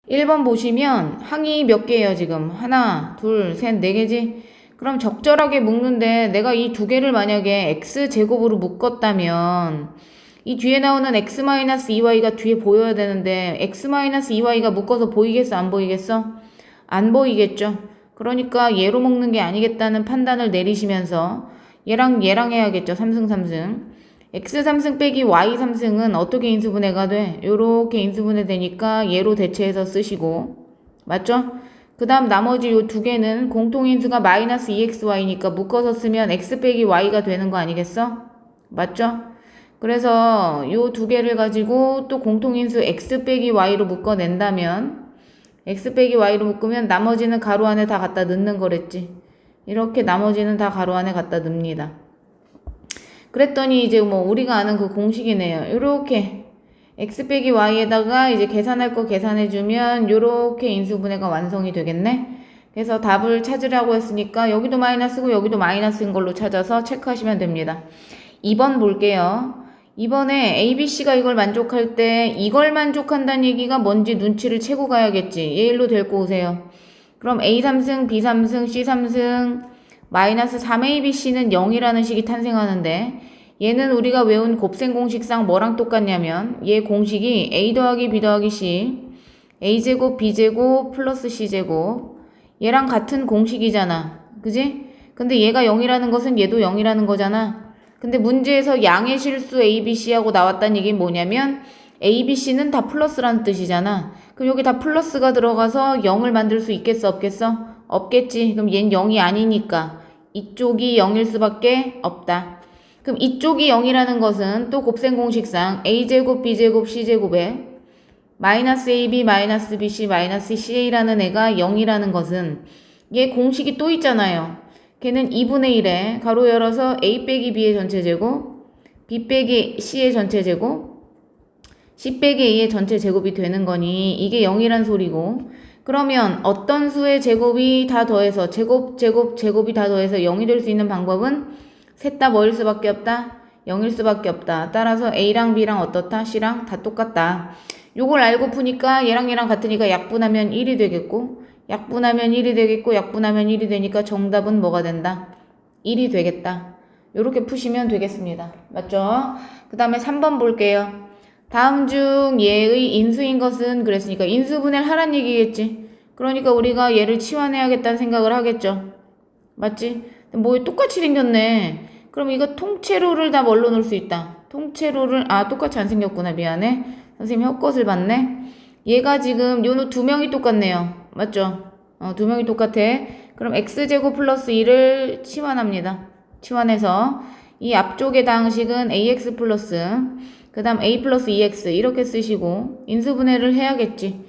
1번 보시면 항이 몇 개예요, 지금? 하나, 둘, 셋, 네 개지? 그럼 적절하게 묶는데 내가 이 두 개를 만약에 x제곱으로 묶었다면 이 뒤에 나오는 x-2y가 뒤에 보여야 되는데 x-2y가 묶어서 보이겠어, 안 보이겠어? 안 보이겠죠? 그러니까 얘로 묶는 게 아니겠다는 판단을 내리시면서 얘랑 해야겠죠, 3승 3승. x 3승 빼기 y 3승은 어떻게 인수분해가 돼? 요렇게 인수분해 되니까 얘로 대체해서 쓰시고, 맞죠? 그 다음 나머지 요 두 개는 공통인수가 마이너스 2xy니까 묶어서 쓰면 x 빼기 y가 되는 거 아니겠어? 맞죠? 그래서 요 두 개를 가지고 또 공통인수 x 빼기 y로 묶어낸다면 x 빼기 y로 묶으면 나머지는 가로 안에 다 갖다 넣는 거랬지. 이렇게 나머지는 다 가로 안에 갖다 넣습니다. 그랬더니 이제 뭐 우리가 아는 그 공식이네요. 요렇게 x 빼기 y에다가 이제 계산할 거 계산해주면 요렇게 인수분해가 완성이 되겠네. 그래서 답을 찾으라고 했으니까 여기도 마이너스고 여기도 마이너스인 걸로 찾아서 체크하시면 됩니다. 2번 볼게요. 이번에 ABC가 이걸 만족할 때 이걸 만족한다는 얘기가 뭔지 눈치를 채고 가야겠지. 얘일로 데리고 오세요. 그럼 A 3승, B 3승, C 3승 마이너스 3ABC는 0이라는 식이 탄생하는데 얘는 우리가 외운 곱셈 공식상 뭐랑 똑같냐면 얘 공식이 A 더하기 B 더하기 C A제곱 B제곱 플러스 C제곱 얘랑 같은 공식이잖아. 그지? 근데 얘가 0이라는 것은 얘도 0이라는 거잖아. 근데 문제에서 양의 실수 ABC하고 나왔다는 얘기는 뭐냐면 ABC는 다 플러스라는 뜻이잖아. 그럼 여기 다 플러스가 들어가서 0을 만들 수 있겠어, 없겠어? 없겠지. 그럼 얘는 0이 아니니까 이쪽이 0일 수밖에 없다. 그럼 이쪽이 0이라는 것은 또 곱셈 공식상 A제곱 B제곱 C제곱에 마이너스 AB 마이너스 BC 마이너스 CA라는 애가 0이라는 것은 얘 공식이 또 있잖아요. 걔는 2분의 1에 가로 열어서 A 빼기 B의 전체 제곱 B 빼기 C의 전체 제곱 C 빼기 A의 전체 제곱이 되는 거니 이게 0이란 소리고 그러면 어떤 수의 제곱이 다 더해서 제곱이 다 더해서 0이 될 수 있는 방법은 셋 다 뭐일 수밖에 없다? 0일 수밖에 없다. 따라서 A랑 B랑 어떻다? C랑 다 똑같다. 요걸 알고 푸니까 얘랑 같으니까 약분하면 1이 되겠고 약분하면 1이 되겠고 약분하면 1이 되니까 정답은 뭐가 된다? 1이 되겠다. 요렇게 푸시면 되겠습니다. 맞죠? 그 다음에 3번 볼게요. 다음 중 얘의 인수인 것은 그랬으니까 인수분해를 하란 얘기겠지. 그러니까 우리가 얘를 치환해야겠다는 생각을 하겠죠. 맞지? 뭐 똑같이 생겼네. 그럼 이거 통째로를 다 뭘로 넣을 수 있다. 통째로를 똑같이 안 생겼구나. 미안해. 선생님 헛것을 봤네. 얘가 지금 요 두 명이 똑같네요. 맞죠? 두 명이 똑같아. 그럼 x제곱 플러스 1을 치환합니다. 치환해서 이 앞쪽의 다항식은 ax 플러스 그 다음 a 플러스 2x 이렇게 쓰시고 인수분해를 해야겠지.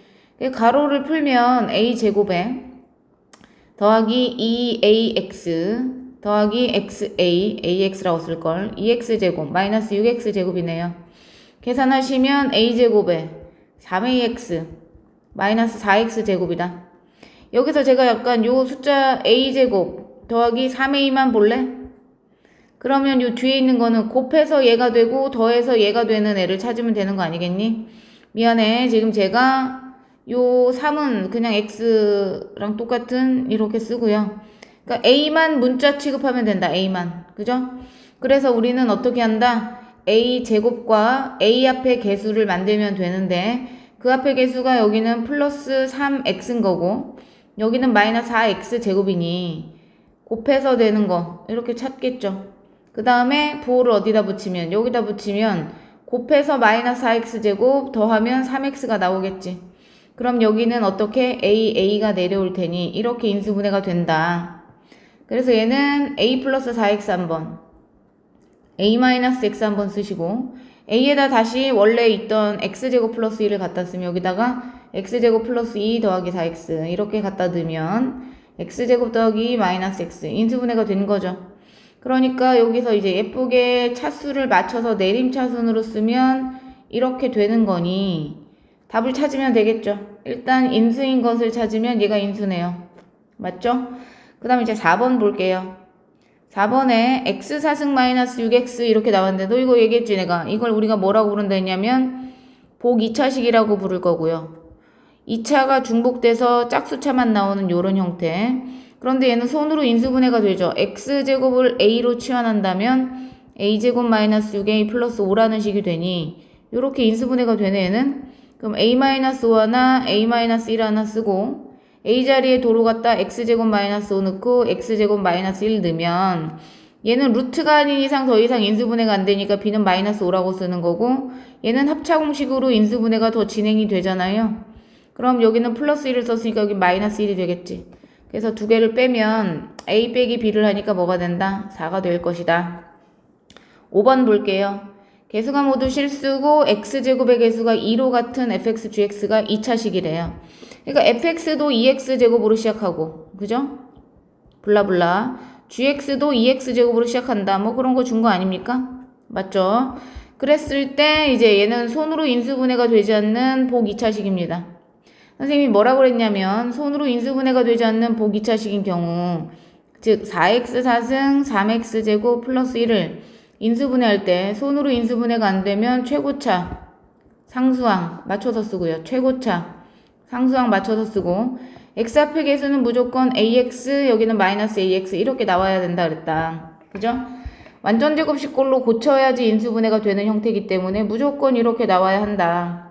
가로를 풀면 a제곱에 더하기 2ax 더하기 xa ax라고 쓸걸 2x제곱 마이너스 6x제곱이네요. 계산하시면 a제곱에 3ax 마이너스 4x제곱이다. 여기서 제가 약간 요 숫자 a제곱 더하기 3a만 볼래? 그러면 요 뒤에 있는 거는 곱해서 얘가 되고 더해서 얘가 되는 애를 찾으면 되는 거 아니겠니? 미안해. 지금 제가 요 3은 그냥 x랑 똑같은 이렇게 쓰고요. 그러니까 a만 문자 취급하면 된다. a만. 그죠? 그래서 우리는 어떻게 한다? a 제곱과 a 앞에 개수를 만들면 되는데 그 앞에 개수가 여기는 플러스 3x인 거고 여기는 마이너스 4x 제곱이니 곱해서 되는 거 이렇게 찾겠죠. 그 다음에 부호를 어디다 붙이면 여기다 붙이면 곱해서 마이너스 4x 제곱 더하면 3x가 나오겠지. 그럼 여기는 어떻게 a가 내려올 테니 이렇게 인수분해가 된다. 그래서 얘는 a 플러스 4x 한번 a 마이너스 x 한번 쓰시고 a에다 다시 원래 있던 x제곱 플러스 1을 갖다 쓰면 여기다가 x제곱 플러스 2 더하기 4x 이렇게 갖다 넣으면 x제곱 더하기 마이너스 x 인수분해가 된 거죠. 그러니까 여기서 이제 예쁘게 차수를 맞춰서 내림차순으로 쓰면 이렇게 되는 거니 답을 찾으면 되겠죠. 일단 인수인 것을 찾으면 얘가 인수네요. 맞죠? 그 다음에 이제 4번 볼게요. 4번에 x 4승 마이너스 6x 이렇게 나왔는데 너 이거 얘기했지 내가. 이걸 우리가 뭐라고 부른다 했냐면 복 2차식이라고 부를 거고요. 2차가 중복돼서 짝수차만 나오는 요런 형태. 그런데 얘는 손으로 인수분해가 되죠. x제곱을 a로 치환한다면 a제곱 마이너스 6a 플러스 5라는 식이 되니 요렇게 인수분해가 되네 얘는. 그럼 a-5나 a-1 하나 쓰고 a 자리에 도로 갖다 x제곱 마이너스 5 넣고 x제곱 마이너스 1 넣으면 얘는 루트가 아닌 이상 더 이상 인수분해가 안 되니까 b는 마이너스 5라고 쓰는 거고 얘는 합차공식으로 인수분해가 더 진행이 되잖아요. 그럼 여기는 플러스 1을 썼으니까 여기 마이너스 1이 되겠지. 그래서 두 개를 빼면 a 빼기 b를 하니까 뭐가 된다? 4가 될 것이다. 5번 볼게요. 개수가 모두 실수고 x제곱의 개수가 2로 같은 fx, gx가 2차식이래요. 그러니까 fx도 2x제곱으로 시작하고 그죠? 블라블라 gx도 2x제곱으로 시작한다. 뭐 그런 거 준 거 아닙니까? 맞죠? 그랬을 때 이제 얘는 손으로 인수분해가 되지 않는 복 2차식입니다. 선생님이 뭐라고 그랬냐면 손으로 인수분해가 되지 않는 복 2차식인 경우 즉 4x 4승 3x제곱 플러스 1을 인수분해할 때 손으로 인수분해가 안 되면 최고차 상수항 맞춰서 쓰고요. 최고차 상수항 맞춰서 쓰고 x 앞의 개수는 무조건 ax 여기는 마이너스 ax 이렇게 나와야 된다 그랬다. 그죠? 완전 제곱식꼴로 고쳐야지 인수분해가 되는 형태이기 때문에 무조건 이렇게 나와야 한다.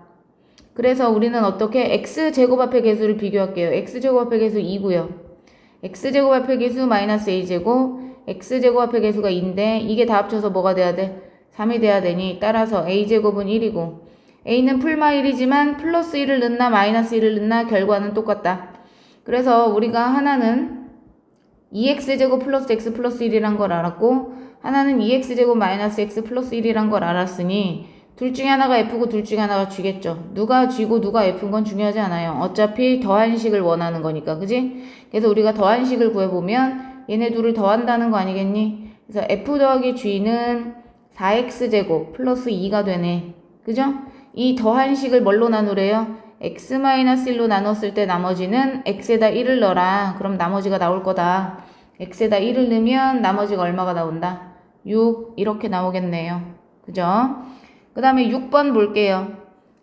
그래서 우리는 어떻게 x제곱 앞의 개수를 비교할게요. x제곱 앞의 개수 2고요. x제곱 앞의 개수 마이너스 a제곱 x제곱 앞의 개수가 2인데 이게 다 합쳐서 뭐가 돼야 돼? 3이 돼야 되니 따라서 a제곱은 1이고 a는 풀마 1이지만 플러스 1을 넣나 마이너스 1을 넣나 결과는 똑같다. 그래서 우리가 하나는 2x제곱 플러스 x 플러스 1이란 걸 알았고 하나는 2x제곱 마이너스 x 플러스 1이란 걸 알았으니 둘 중에 하나가 F고 둘 중에 하나가 G겠죠. 누가 G고 누가 F인 건 중요하지 않아요. 어차피 더한 식을 원하는 거니까. 그지? 그래서 우리가 더한 식을 구해보면 얘네 둘을 더한다는 거 아니겠니? 그래서 F 더하기 G는 4x제곱 플러스 2가 되네. 그죠? 이 더한 식을 뭘로 나누래요? x-1로 나눴을 때 나머지는 x에다 1을 넣어라. 그럼 나머지가 나올 거다. x에다 1을 넣으면 나머지가 얼마가 나온다? 6 이렇게 나오겠네요. 그죠? 그 다음에 6번 볼게요.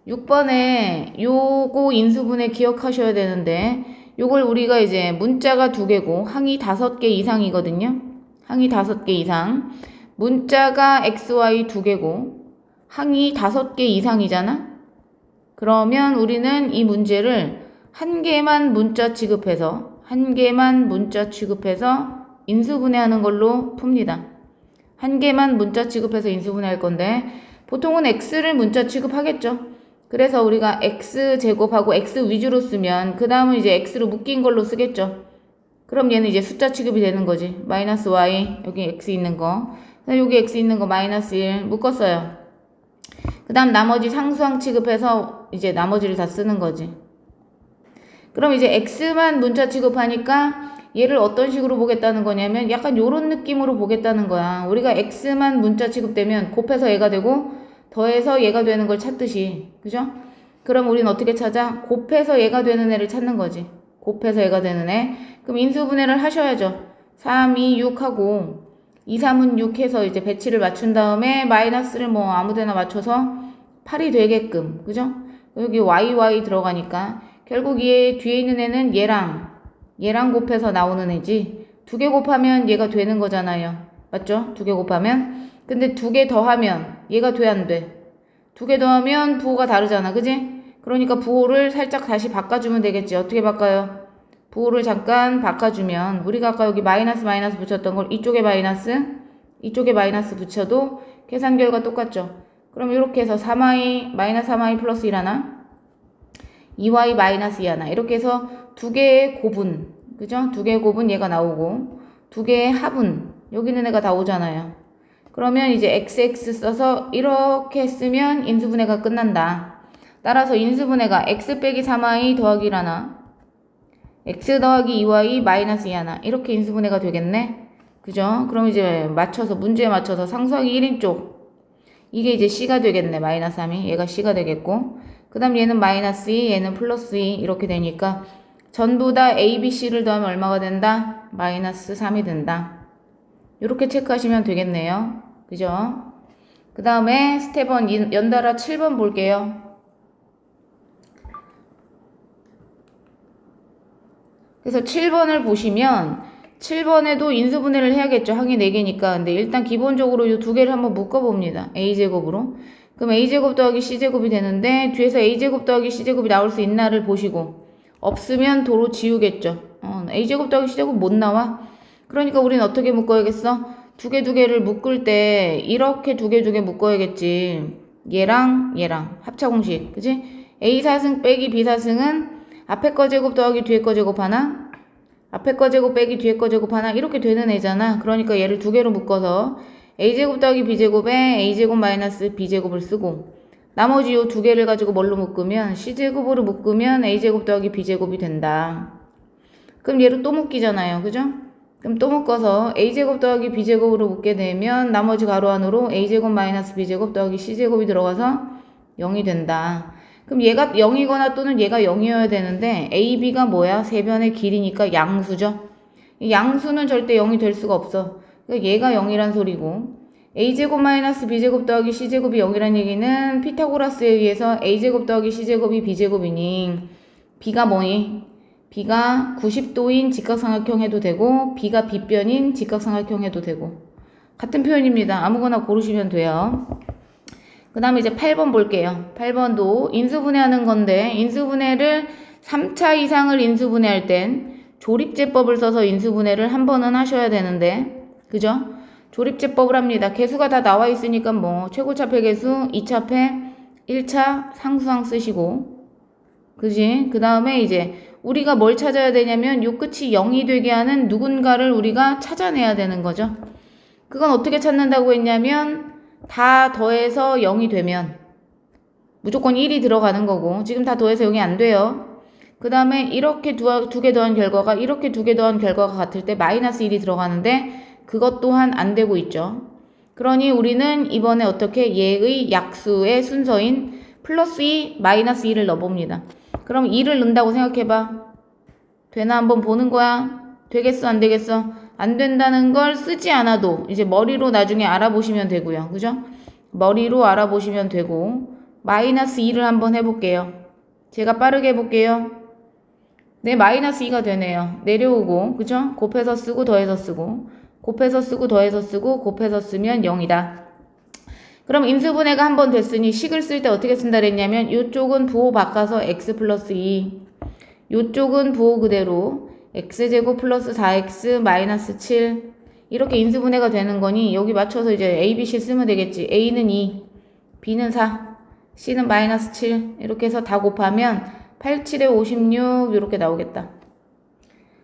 6번에 요거 인수분해 기억하셔야 되는데 요걸 우리가 이제 문자가 2개고 항이 5개 이상이거든요. 항이 5개 이상. 문자가 xy 2개고 항이 5개 이상이잖아. 그러면 우리는 이 문제를 한 개만 문자 취급해서 인수분해하는 걸로 풉니다. 한 개만 문자 취급해서 인수분해할 건데 보통은 x를 문자 취급하겠죠. 그래서 우리가 x제곱하고 x 위주로 쓰면 그 다음은 이제 x로 묶인 걸로 쓰겠죠. 그럼 얘는 이제 숫자 취급이 되는 거지. 마이너스 y 여기 x 있는 거 여기 x 있는 거 마이너스 1 묶었어요. 그 다음 나머지 상수항 취급해서 이제 나머지를 다 쓰는 거지. 그럼 이제 x만 문자 취급하니까 얘를 어떤 식으로 보겠다는 거냐면 약간 요런 느낌으로 보겠다는 거야. 우리가 x만 문자 취급되면 곱해서 얘가 되고 더해서 얘가 되는 걸 찾듯이. 그죠? 그럼 우리는 어떻게 찾아? 곱해서 얘가 되는 애를 찾는 거지. 곱해서 얘가 되는 애. 그럼 인수분해를 하셔야죠. 3, 2, 6 하고 2, 3은 6 해서 이제 배치를 맞춘 다음에 마이너스를 뭐 아무데나 맞춰서 8이 되게끔. 그죠? 여기 yy 들어가니까 결국 얘 뒤에 있는 애는 얘랑 곱해서 나오는 애지. 2개 곱하면 얘가 되는 거잖아요. 맞죠? 2개 곱하면. 근데 2개 더하면 얘가 돼 안 돼? 2개 더하면 부호가 다르잖아. 그지? 그러니까 부호를 살짝 다시 바꿔주면 되겠지. 어떻게 바꿔요? 부호를 잠깐 바꿔주면 우리가 아까 여기 마이너스 붙였던 걸 이쪽에 마이너스 붙여도 계산 결과 똑같죠. 그럼 이렇게 해서 3y 마이너스 3y 플러스 1 하나 2y 마이너스 2 하나 이렇게 해서 2개의 곱은 그죠? 2개의 곱은 얘가 나오고 2개의 합은 여기 있는 애가 다 오잖아요. 그러면 이제 xx 써서 이렇게 쓰면 인수분해가 끝난다. 따라서 인수분해가 x 빼기 3y 더하기 1 하나 x 더하기 2y 마이너스 2 하나 이렇게 인수분해가 되겠네. 그죠? 그럼 이제 문제에 맞춰서 상수항이 1인 쪽 이게 이제 c가 되겠네. 마이너스 3이 얘가 c가 되겠고 그 다음 얘는 마이너스 2 얘는 플러스 2 이렇게 되니까 전부 다 a, b, c를 더하면 얼마가 된다? 마이너스 3이 된다. 이렇게 체크하시면 되겠네요. 그죠? 그 다음에 스텝 1 연달아 7번 볼게요. 그래서 7번을 보시면 7번에도 인수분해를 해야겠죠. 항이 4개니까. 근데 일단 기본적으로 이 두 개를 한번 묶어봅니다. a제곱으로. 그럼 a제곱 더하기 c제곱이 되는데 뒤에서 a제곱 더하기 c제곱이 나올 수 있나를 보시고 없으면 도로 지우겠죠. a제곱 더하기 c제곱 못 나와? 그러니까 우리는 어떻게 묶어야겠어? 두 개를 묶을 때 이렇게 두 개 묶어야겠지. 얘랑 얘랑 합차공식. 그치? a사승 빼기 b사승은 앞에 거 제곱 더하기 뒤에 거 제곱 하나? 앞에 거 제곱 빼기 뒤에 거 제곱 하나? 이렇게 되는 애잖아. 그러니까 얘를 두 개로 묶어서 a제곱 더하기 b제곱에 a제곱 마이너스 b제곱을 쓰고 나머지 요 두 개를 가지고 뭘로 묶으면 c제곱으로 묶으면 a제곱 더하기 b제곱이 된다. 그럼 얘를 또 묶이잖아요. 그죠? 그럼 또 묶어서 a제곱 더하기 b제곱으로 묶게 되면 나머지 가로 안으로 a제곱 마이너스 b제곱 더하기 c제곱이 들어가서 0이 된다. 그럼 얘가 0이거나 또는 얘가 0이어야 되는데 a, b가 뭐야? 세 변의 길이니까 양수죠. 양수는 절대 0이 될 수가 없어. 그러니까 얘가 0이란 소리고 a제곱 마이너스 b제곱 더하기 c제곱이 0이란 얘기는 피타고라스에 의해서 a제곱 더하기 c제곱이 b제곱이니 b가 뭐니? b가 90도인 직각삼각형 해도 되고 b가 빗변인 직각삼각형 해도 되고 같은 표현입니다. 아무거나 고르시면 돼요. 그 다음에 이제 8번 볼게요. 8번도 인수분해하는 건데 인수분해를 3차 이상을 인수분해할 땐 조립제법을 써서 인수분해를 한 번은 하셔야 되는데 그죠? 조립제법을 합니다. 개수가 다 나와 있으니까 뭐 최고차폐 개수, 2차폐, 1차 상수항 쓰시고 그지? 그 다음에 이제 우리가 뭘 찾아야 되냐면 요 끝이 0이 되게 하는 누군가를 우리가 찾아내야 되는 거죠. 그건 어떻게 찾는다고 했냐면 다 더해서 0이 되면 무조건 1이 들어가는 거고 지금 다 더해서 0이 안 돼요. 그 다음에 이렇게 두 개 더한 결과가 이렇게 두 개 더한 결과가 같을 때 마이너스 1이 들어가는데 그것 또한 안 되고 있죠. 그러니 우리는 이번에 어떻게 얘의 약수의 순서인 플러스 2, 마이너스 2를 넣어봅니다. 그럼 2를 넣는다고 생각해봐. 되나 한번 보는 거야. 되겠어 안 되겠어? 안 된다는 걸 쓰지 않아도 이제 머리로 나중에 알아보시면 되고요. 그죠? 머리로 알아보시면 되고 마이너스 2를 한번 해볼게요. 제가 빠르게 해볼게요. 네, 마이너스 2가 되네요. 내려오고 그죠? 곱해서 쓰고 더해서 쓰고 곱해서 쓰고 더해서 쓰고 곱해서 쓰면 0이다. 그럼 인수분해가 한 번 됐으니 식을 쓸 때 어떻게 쓴다 그랬냐면 이쪽은 부호 바꿔서 x 플러스 2 이쪽은 부호 그대로 x제곱 플러스 4x 마이너스 7 이렇게 인수분해가 되는 거니 여기 맞춰서 이제 a, b, c 쓰면 되겠지. a는 2, b는 4, c는 마이너스 7 이렇게 해서 다 곱하면 8, 7에 56 이렇게 나오겠다.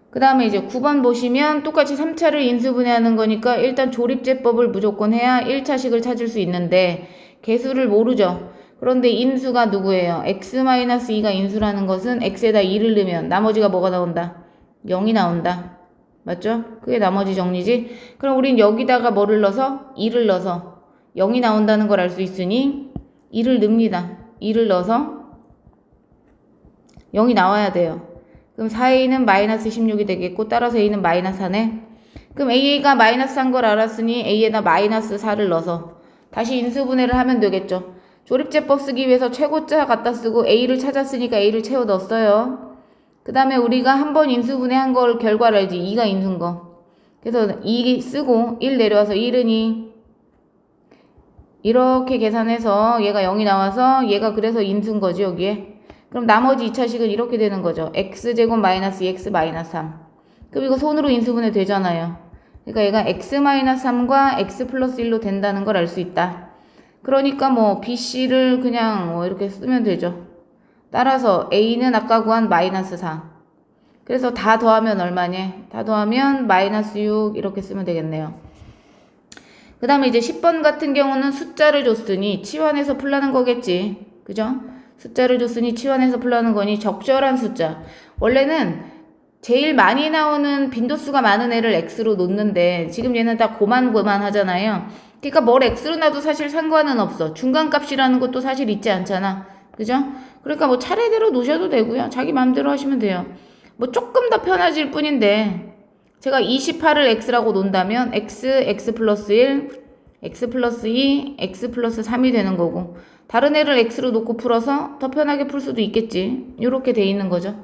그 다음에 이제 9번 보시면 똑같이 3차를 인수분해하는 거니까 일단 조립제법을 무조건 해야 1차식을 찾을 수 있는데 개수를 모르죠. 그런데 인수가 누구예요? x-2가 인수라는 것은 x에다 2를 넣으면 나머지가 뭐가 나온다? 0이 나온다. 맞죠? 그게 나머지 정리지. 그럼 우린 여기다가 뭐를 넣어서? 2를 넣어서 0이 나온다는 걸 알 수 있으니 2를 넣습니다. 2를 넣어서 0이 나와야 돼요. 그럼 4a는 마이너스 16이 되겠고 따라서 a는 마이너스 4네. 그럼 a가 마이너스 1 걸 알았으니 a에다 마이너스 4를 넣어서 다시 인수분해를 하면 되겠죠. 조립제법 쓰기 위해서 최고자 갖다 쓰고 a를 찾았으니까 a를 채워 넣었어요. 그 다음에 우리가 한 번 인수분해 한 걸 결과를 알지. 2가 인수인 거. 그래서 2 쓰고 1 내려와서 1은 2 이렇게 계산해서 얘가 0이 나와서 얘가 그래서 인수인 거지 여기에. 그럼 나머지 2차식은 이렇게 되는 거죠. x제곱 마이너스 2x 마이너스 3. 그럼 이거 손으로 인수분해 되잖아요. 그러니까 얘가 x 마이너스 3과 x 플러스 1로 된다는 걸 알 수 있다. 그러니까 뭐 bc를 그냥 뭐 이렇게 쓰면 되죠. 따라서 a는 아까 구한 마이너스 4. 그래서 다 더하면 얼마냐? 다 더하면 마이너스 6 이렇게 쓰면 되겠네요. 그 다음에 이제 10번 같은 경우는 숫자를 줬으니 치환해서 풀라는 거겠지. 그죠? 숫자를 줬으니 치환해서 풀라는 거니 적절한 숫자. 원래는 제일 많이 나오는 빈도수가 많은 애를 x로 놓는데 지금 얘는 다 고만 하잖아요. 그러니까 뭘 x로 놔도 사실 상관은 없어. 중간값이라는 것도 사실 있지 않잖아. 그죠? 그러니까 뭐 차례대로 놓으셔도 되고요. 자기 마음대로 하시면 돼요. 뭐 조금 더 편해질 뿐인데 제가 28을 x라고 놓는다면 x 플러스 1, x 플러스 2, x 플러스 3이 되는 거고 다른 애를 x로 놓고 풀어서 더 편하게 풀 수도 있겠지. 이렇게 돼 있는 거죠.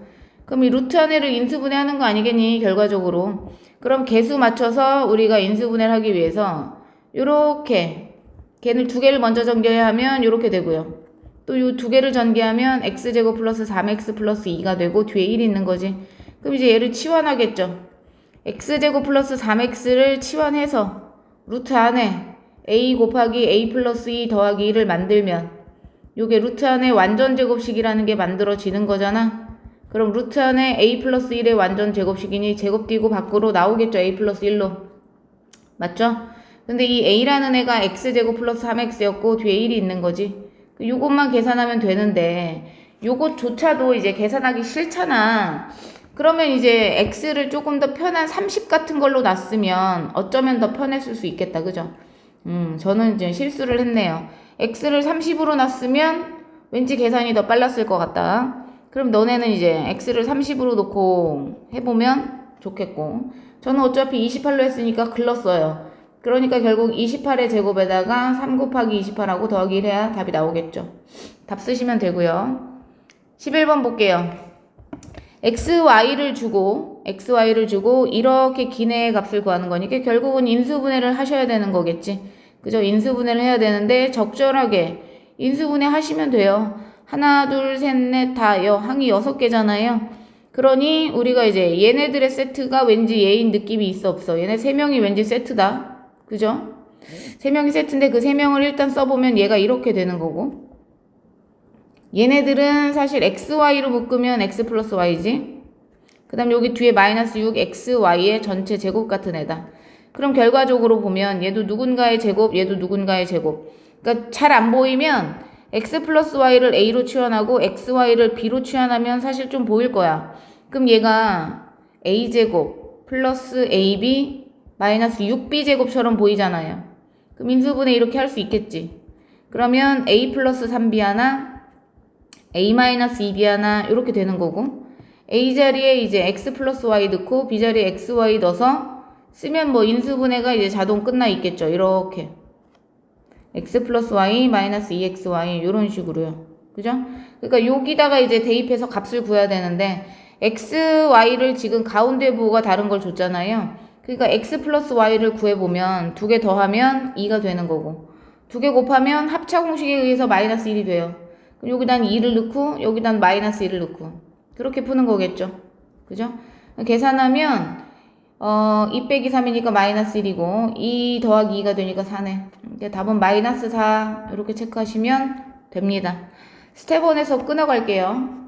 그럼 이 루트 안에를 인수분해하는 거 아니겠니? 결과적으로. 그럼 개수 맞춰서 우리가 인수분해를 하기 위해서 요렇게 걔를 두 개를 먼저 전개해야 하면 요렇게 되고요. 또 요 두 개를 전개하면 x제곱 플러스 3x 플러스 2가 되고 뒤에 1이 있는 거지. 그럼 이제 얘를 치환하겠죠. x제곱 플러스 3x를 치환해서 루트 안에 a 곱하기 a 플러스 2 더하기 1을 만들면 요게 루트 안에 완전 제곱식이라는 게 만들어지는 거잖아. 그럼 루트 안에 a 플러스 1의 완전 제곱식이니 제곱 띄고 밖으로 나오겠죠. a 플러스 1로. 맞죠? 근데 이 a라는 애가 x제곱 플러스 3x였고 뒤에 1이 있는 거지. 요것만 계산하면 되는데 요것조차도 이제 계산하기 싫잖아. 그러면 이제 x를 조금 더 편한 30 같은 걸로 놨으면 어쩌면 더 편했을 수 있겠다. 그죠? 저는 이제 실수를 했네요. x를 30으로 놨으면 왠지 계산이 더 빨랐을 것 같다. 그럼 너네는 이제 x를 30으로 놓고 해보면 좋겠고, 저는 어차피 28로 했으니까 글렀어요. 그러니까 결국 28의 제곱에다가 3 곱하기 28하고 더하기 1 해야 답이 나오겠죠. 답 쓰시면 되고요. 11번 볼게요. xy를 주고 이렇게 기내의 값을 구하는 거니까 결국은 인수분해를 하셔야 되는 거겠지. 그죠? 인수분해를 해야 되는데 적절하게 인수분해 하시면 돼요. 하나, 둘, 셋, 넷, 다 항이 6개잖아요. 그러니 우리가 이제 얘네들의 세트가 왠지 얘인 느낌이 있어 없어? 얘네 3명이 왠지 세트다. 그죠? 3명이 세트인데 그 3명을 일단 써보면 얘가 이렇게 되는 거고, 얘네들은 사실 xy로 묶으면 x 플러스 y지. 그 다음 여기 뒤에 마이너스 6xy의 전체 제곱 같은 애다. 그럼 결과적으로 보면 얘도 누군가의 제곱, 얘도 누군가의 제곱. 그러니까 잘 안 보이면 x 플러스 y를 a로 치환하고 xy를 b로 치환하면 사실 좀 보일 거야. 그럼 얘가 a제곱 플러스 ab 마이너스 6b제곱처럼 보이잖아요. 그럼 인수분해 이렇게 할 수 있겠지. 그러면 a 플러스 3b 하나, a 마이너스 2b 하나 이렇게 되는 거고, a 자리에 이제 x 플러스 y 넣고 b 자리에 xy 넣어서 쓰면 뭐 인수분해가 이제 자동 끝나 있겠죠. 이렇게 x 플러스 y 마이너스 2xy 이런 식으로요. 그죠? 그러니까 여기다가 이제 대입해서 값을 구해야 되는데 x, y를 지금 가운데 부호가 다른 걸 줬잖아요. 그러니까 x 플러스 y를 구해보면 두 개 더하면 2가 되는 거고, 두 개 곱하면 합차 공식에 의해서 마이너스 1이 돼요. 그럼 여기단 2를 넣고 여기단 마이너스 1을 넣고 그렇게 푸는 거겠죠. 그죠? 계산하면 2 빼기 3이니까 마이너스 1이고 2 더하기 2가 되니까 4네. 답은 마이너스 4 이렇게 체크하시면 됩니다. 스텝 1에서 끊어갈게요.